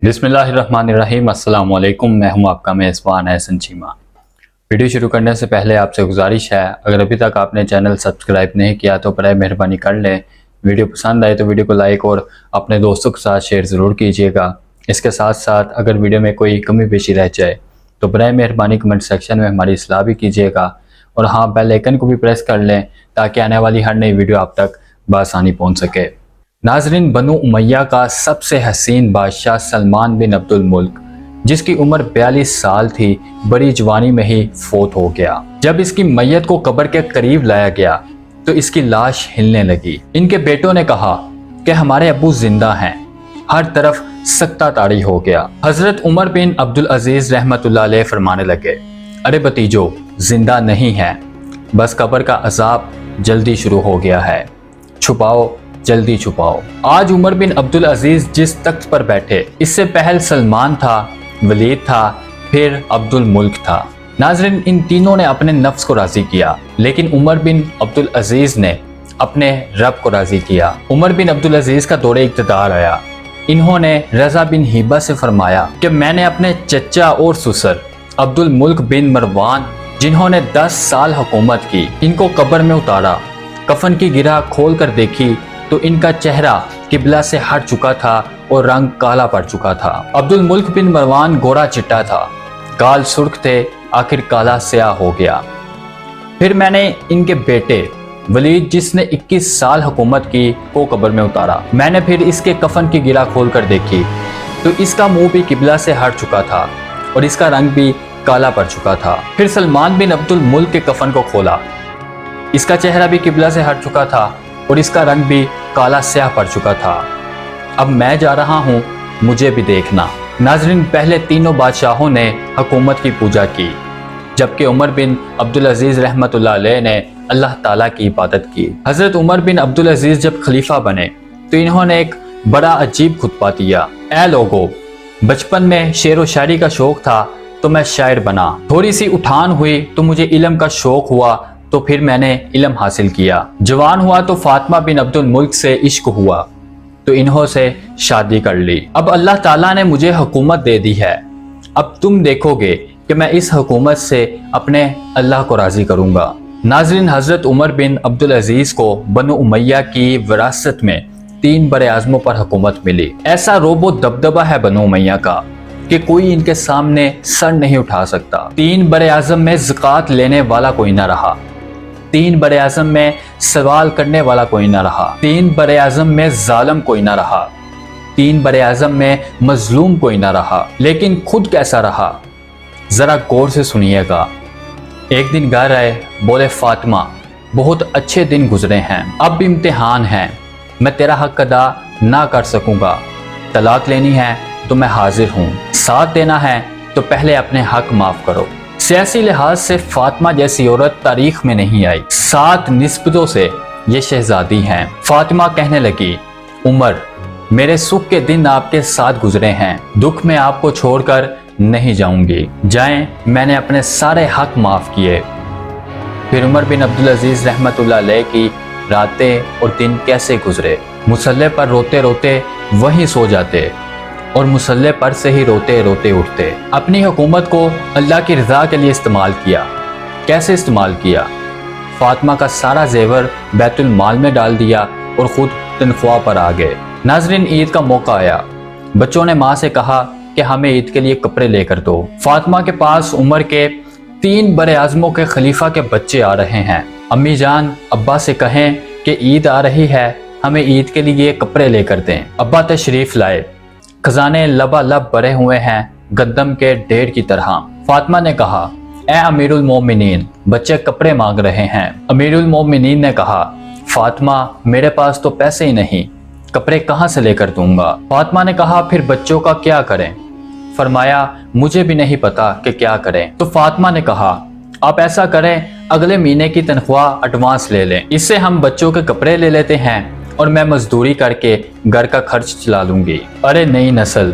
बिस्मिल्लाहिर्रहमानिर्रहीम। अस्सलाम वालेकुम। मैं हूं आपका मेज़बान एहसन चीमा। वीडियो शुरू करने से पहले आपसे गुजारिश है, अगर अभी तक आपने चैनल सब्सक्राइब नहीं किया तो बराए मेहरबानी कर लें। वीडियो पसंद आए तो वीडियो को लाइक और अपने दोस्तों के साथ शेयर ज़रूर कीजिएगा। इसके साथ साथ अगर वीडियो में कोई कमी पेशी रह जाए तो बराए मेहरबानी कमेंट सेक्शन में हमारी इस्लाह भी कीजिएगा। और हाँ, बेल आइकन को भी प्रेस कर लें ताकि आने वाली हर नई वीडियो आप तक बआसानी पहुँच सके। नाजरीन, बनु उमैया का सबसे हसीन बादशाह सलमान बिन अब्दुल मुल्क, जिसकी उम्र 42 साल थी, बड़ी जवानी में ही फोत हो गया। जब इसकी मैयत को कब्र के करीब लाया गया तो इसकी लाश हिलने लगी। इनके बेटों ने कहा कि हमारे अब्बू जिंदा हैं। हर तरफ सख्ता ताड़ी हो गया। हजरत उमर बिन अब्दुल अजीज रहमतुल्लाह अलैह फरमाने लगे, अरे भतीजो, जिंदा नहीं है, बस कब्र का अजाब जल्दी शुरू हो गया है, छुपाओ, जल्दी छुपाओ। आज उमर बिन अब्दुल अजीज जिस तख्त पर बैठे, इससे पहले सलमान था, वलीद था, फिर अब्दुल मुल्क था। नाज़रीन, इन तीनों ने अपने नफ्स को राजी किया, लेकिन उमर बिन अब्दुल अजीज ने अपने रब को राजी किया। उमर बिन अब्दुल अजीज का दौरे इक़्तिदार आया। इन्होंने रज़ा बिन हिबा से फरमाया कि मैंने अपने चचा और ससुर अब्दुल मुल्क बिन मरवान, जिन्होंने 10 साल हुकूमत की, इनको कब्र में उतारा। कफन की गिरा खोल कर देखी तो इनका चेहरा किबला से हट चुका था और रंग काला पड़ चुका था। अब्दुल मुल्क बिन मरवान गोरा चिट्टा था, गाल सुर्ख थे, आखिर काला स्याह हो गया। फिर मैंने इनके बेटे वलीद, जिसने 21 साल हुकूमत की, को कब्र में उतारा। मैंने फिर इसके कफन की गिरा खोल कर देखी तो इसका मुंह भी किबला से हट चुका था और इसका रंग भी काला पड़ चुका था। फिर सलमान बिन अब्दुल मुल्क के कफन को खोला, इसका चेहरा भी किबला से हट चुका था और इसका रंग भी काला स्याह पड़ चुका था। अब मैं जा रहा हूँ, मुझे भी देखना। नाजरीन, पहले तीनों बादशाहों ने हुकूमत की पूजा की, जबकि उमर बिन अब्दुल अजीज रहमतुल्लाह अलैह ने अल्लाह ताला की इबादत की। हजरत उमर बिन अब्दुल अजीज जब खलीफा बने तो इन्होंने एक बड़ा अजीब खुतबा दिया। ऐ लोगो, बचपन में शेर व शायरी का शौक था तो मैं शायर बना, थोड़ी सी उठान हुई तो मुझे इल्म का शौक हुआ तो फिर मैंने इल्म हासिल किया। जवान हुआ तो फातिमा बिन अब्दुल मुल्क से इश्क हुआ तो इन्हों से शादी कर ली। अब अल्लाह ताला ने मुझे हुकूमत दे दी है, अब तुम देखोगे कि मैं इस हुकूमत से अपने अल्लाह को राजी करूंगा। नाजरीन, हजरत उमर बिन अब्दुल अजीज को बनु उमैया की विरासत में 3 बड़े आज़मों पर हुकूमत मिली। ऐसा रोबो दबदबा है बनु उमैया का कि कोई इनके सामने सर नहीं उठा सकता। 3 बड़े आज़म में ज़कात लेने वाला कोई ना रहा, 3 बड़े आज़म में सवाल करने वाला कोई ना रहा, 3 बड़े आज़म में जालिम कोई ना रहा, 3 बड़े आज़म में मजलूम कोई ना रहा। लेकिन खुद कैसा रहा, जरा गौर से सुनिएगा। एक दिन घर आए, बोले, फातिमा, बहुत अच्छे दिन गुजरे हैं, अब इम्तिहान है, मैं तेरा हक अदा ना कर सकूंगा। तलाक लेनी है तो मैं हाजिर हूँ, साथ देना है तो पहले अपने हक माफ करो। सियासी लिहाज से फातिमा जैसी औरत तारीख में नहीं आई। 7 निस्बतों से ये शहजादी हैं। फातिमा कहने लगी, उमर, मेरे सुख के दिन आपके साथ गुजरे हैं, दुख में आपको छोड़कर नहीं जाऊंगी, जाएं, मैंने अपने सारे हक माफ किए। फिर उमर बिन अब्दुल अजीज रहमतुल्लाह अलैह की रातें और दिन कैसे गुजरे। मुसल्ले पर रोते रोते वहीं सो जाते और मुसल्ले पर से ही रोते रोते उठते। अपनी हुकूमत को अल्लाह की रज़ा के लिए इस्तेमाल किया। कैसे इस्तेमाल किया? फातिमा का सारा जेवर बैतुल माल में डाल दिया और ख़ुद तनख्वाह पर आ गए। नाजरीन, ईद का मौका आया, बच्चों ने माँ से कहा कि हमें ईद के लिए कपड़े लेकर दो। फातिमा के पास उमर के 3 बड़े आज़मों के खलीफा के बच्चे आ रहे हैं। अम्मी जान, अब्बा से कहें कि ईद आ रही है, हमें ईद के लिए कपड़े लेकर दें। अब्बा तशरीफ़ लाए, खजाने लबालब भरे हुए हैं, गंदम के ढेर की तरह। फातिमा ने कहा, ए अमीरुल मोमिनीन, बच्चे कपड़े मांग रहे हैं। अमीरुल मोमिनीन ने कहा, फातिमा, मेरे पास तो पैसे ही नहीं, कपड़े कहाँ से लेकर दूंगा। फातिमा ने कहा, फिर बच्चों का क्या करें? फरमाया, मुझे भी नहीं पता कि क्या करें। तो फातिमा ने कहा, आप ऐसा करें, अगले महीने की तनख्वाह एडवांस ले लें, इससे हम बच्चों के कपड़े ले लेते हैं और मैं मजदूरी करके घर का खर्च चला लूंगी। अरे नई नस्ल,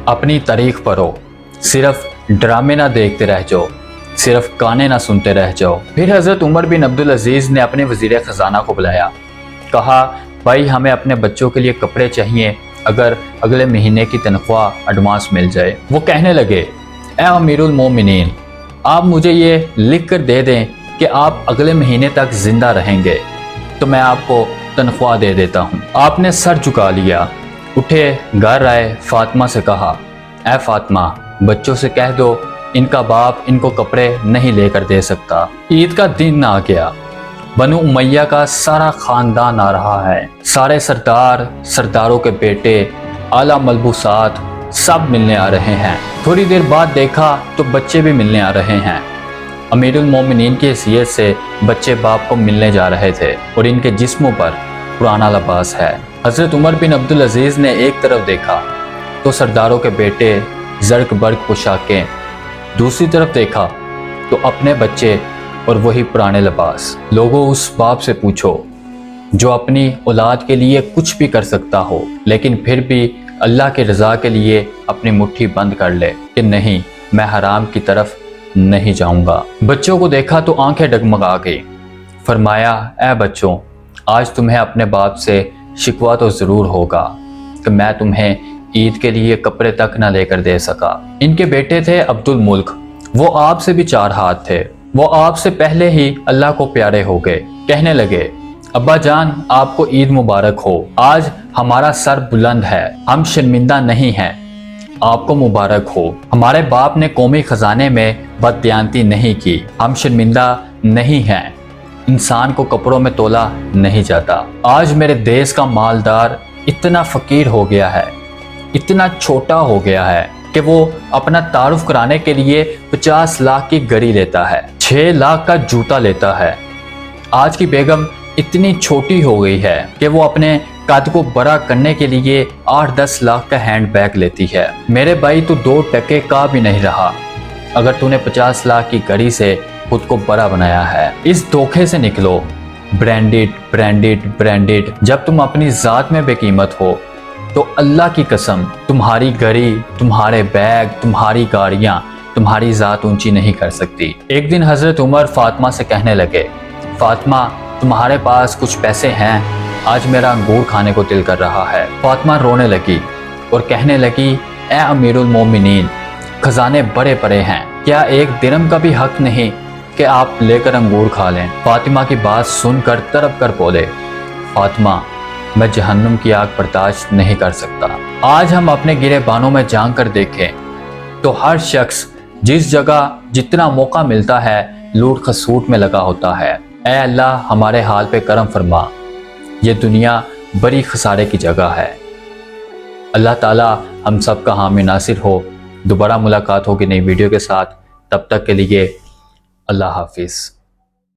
अपनी तारीख पढ़ो, सिर्फ ड्रामे ना देखते रह जाओ, सिर्फ गाने ना सुनते रह जाओ। फिर हजरत उमर बिन अब्दुल अजीज ने अपने वजीर खजाना को बुलाया, कहा, भाई, हमें अपने बच्चों के लिए कपड़े चाहिए, اگر اگلے مہینے کی تنخواہ ایڈوانس مل جائے۔ وہ کہنے لگے، اے امیر المومنین، آپ مجھے یہ لکھ کر دے دیں کہ آپ اگلے مہینے تک زندہ رہیں گے تو میں آپ کو تنخواہ دے دیتا ہوں۔ آپ نے سر جھکا لیا، اٹھے، گھر آئے، فاطمہ سے کہا، اے فاطمہ، بچوں سے کہہ دو ان کا باپ ان کو کپڑے نہیں لے کر دے سکتا۔ عید کا دن آ گیا، بنو امیہ کا سارا خاندان آ رہا ہے، سارے سرداروں کے بیٹے، اعلیٰ ملبوسات سب ملنے آ رہے ہیں۔ تھوڑی دیر بعد دیکھا تو بچے بھی ملنے آ رہے ہیں۔ امیر المومنین کی حیثیت سے بچے باپ کو ملنے جا رہے تھے اور ان کے جسموں پر پرانا لباس ہے۔ حضرت عمر بن عبدالعزیز نے ایک طرف دیکھا تو سرداروں کے بیٹے زرق برق پوشاکیں، دوسری طرف دیکھا تو اپنے بچے اور وہی پرانے لباس۔ لوگوں، اس باپ سے پوچھو جو اپنی اولاد کے لیے کچھ بھی کر سکتا ہو لیکن پھر بھی اللہ کی رضا کے لیے اپنی مٹھی بند کر لے کہ نہیں، میں حرام کی طرف نہیں جاؤں گا۔ بچوں کو دیکھا تو آنکھیں ڈگمگا گئی۔ فرمایا، اے بچوں، آج تمہیں اپنے باپ سے شکوہ تو ضرور ہوگا کہ میں تمہیں عید کے لیے کپڑے تک نہ لے کر دے سکا۔ ان کے بیٹے تھے عبد الملک، وہ آپ سے بھی 4 ہاتھ تھے، وہ آپ سے پہلے ہی اللہ کو پیارے ہو گئے۔ کہنے لگے، ابا جان، آپ کو عید مبارک ہو، آج ہمارا سر بلند ہے، ہم شرمندہ نہیں ہیں، آپ کو مبارک ہو۔ ہمارے باپ نے قومی خزانے میں بددیانتی نہیں کی، ہم شرمندہ نہیں ہیں، انسان کو کپڑوں میں تولا نہیں جاتا۔ آج میرے دیس کا مالدار اتنا فقیر ہو گیا ہے، اتنا چھوٹا ہو گیا ہے کہ وہ اپنا تعارف کرانے کے لیے 50 لاکھ کی گھڑی لیتا ہے، 6 لاکھ کا جوتا لیتا ہے۔ آج کی بیگم اتنی چھوٹی ہو گئی ہے کہ وہ اپنے قد کو بڑا کرنے کے لیے 8-10 لاکھ کا ہینڈ بیگ لیتی ہے۔ میرے بھائی، تو 2 ٹکے کا بھی نہیں رہا اگر تو نے 50 لاکھ کی گھڑی سے خود کو بڑا بنایا ہے۔ اس دھوکے سے نکلو، برانڈڈ برانڈڈ برانڈڈ۔ جب تم اپنی ذات میں بے قیمت ہو تو اللہ کی قسم تمہاری گھڑی، تمہارے بیگ، تمہاری گاڑیاں تمہاری ذات اونچی نہیں کر سکتی۔ ایک دن حضرت عمر فاطمہ سے کہنے لگے، فاطمہ، تمہارے پاس کچھ پیسے ہیں؟ آج میرا انگور کھانے کو دل کر رہا ہے۔ فاطمہ رونے لگی اور کہنے لگی، اے امیر المومنین، خزانے بڑے بڑے ہیں، کیا 1 درم کا بھی حق نہیں کہ آپ لے کر انگور کھا لیں؟ فاطمہ کی بات سن کر تڑپ کر بولے، فاطمہ، میں جہنم کی آگ برداشت نہیں کر سکتا۔ آج ہم اپنے گرے بانوں میں جھانک کر دیکھیں تو ہر شخص جس جگہ جتنا موقع ملتا ہے لوٹ خسوٹ میں لگا ہوتا ہے۔ اے اللہ، ہمارے حال پہ کرم فرما، یہ دنیا بڑی خسارے کی جگہ ہے۔ اللہ تعالیٰ ہم سب کا حامی ناصر ہو۔ دوبارہ ملاقات ہوگی نئی ویڈیو کے ساتھ، تب تک کے لیے اللہ حافظ۔